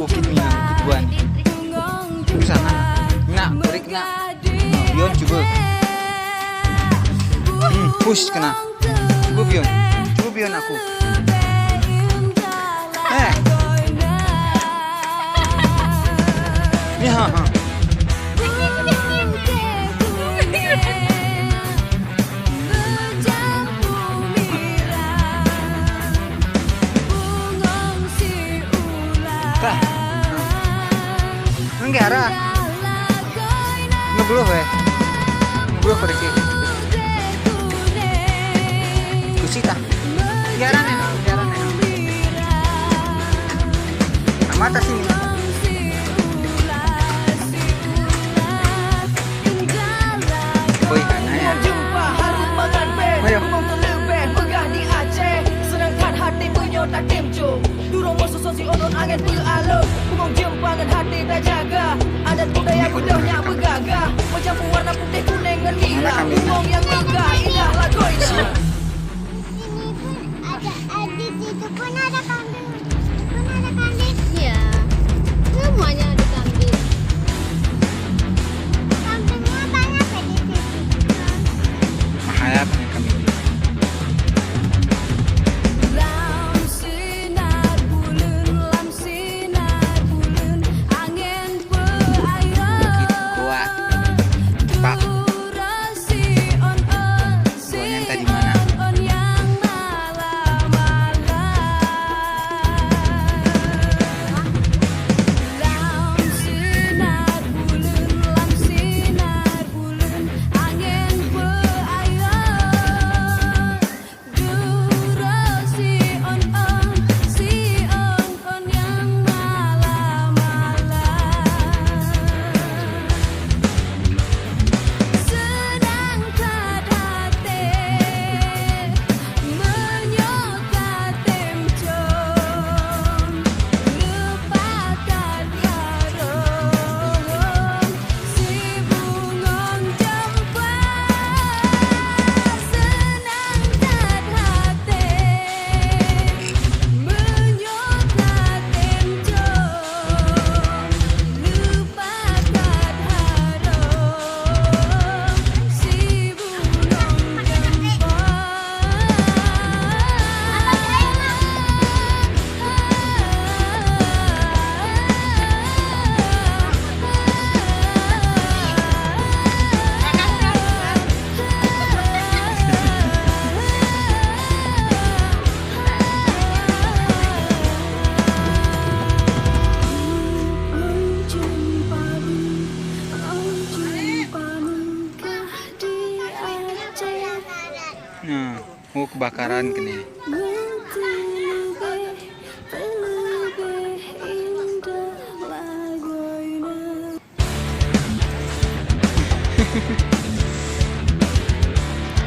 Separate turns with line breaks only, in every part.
bukit minang keduan. Bisa nak break nak. Bion coba. Push kena. Coba Bion aku. Ini ha. Enggak arah. Ngebluh pergi. Kusita. Jarang. Mata sini. Boy kana ya.
Jumpa harum makan bed. Ngomong terlebih megah di Aceh. Sedangkan hati punya tak temcu. Durung mau sosi onon angin beralur. Ngomong jumpa dan hati tak jaga. Adat budaya budahnya bergagah. Mencampur warna putih kuning dan merah. Ngomong yang megah indah lagoina.
Di situ pun ada kambing. Iya. Semuanya ada kambing. Kambingnya banyak ya di situ.
Mahayap nih kami. Bukit kuat. Pak. Guanya entah di mana. Nah, kebakaran kini.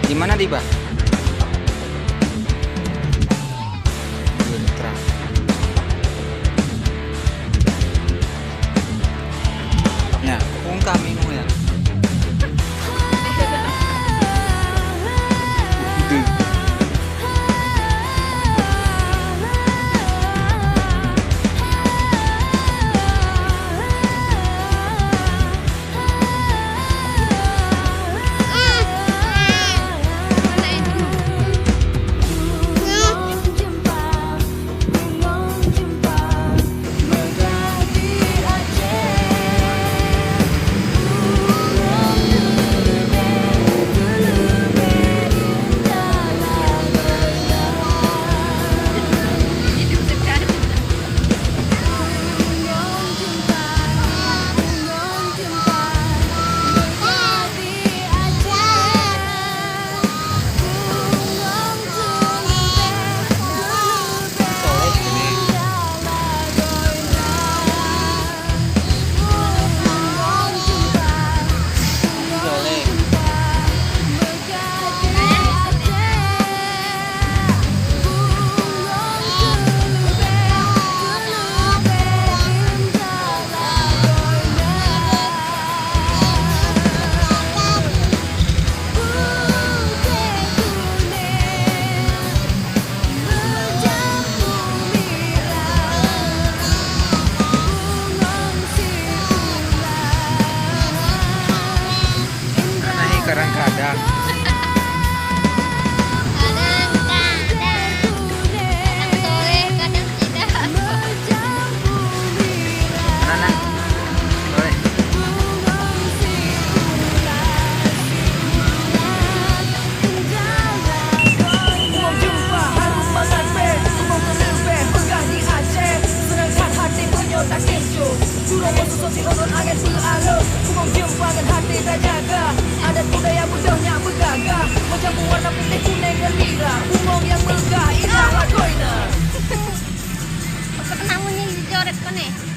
Di mana Diba? Ya, kami mau ya.
nih?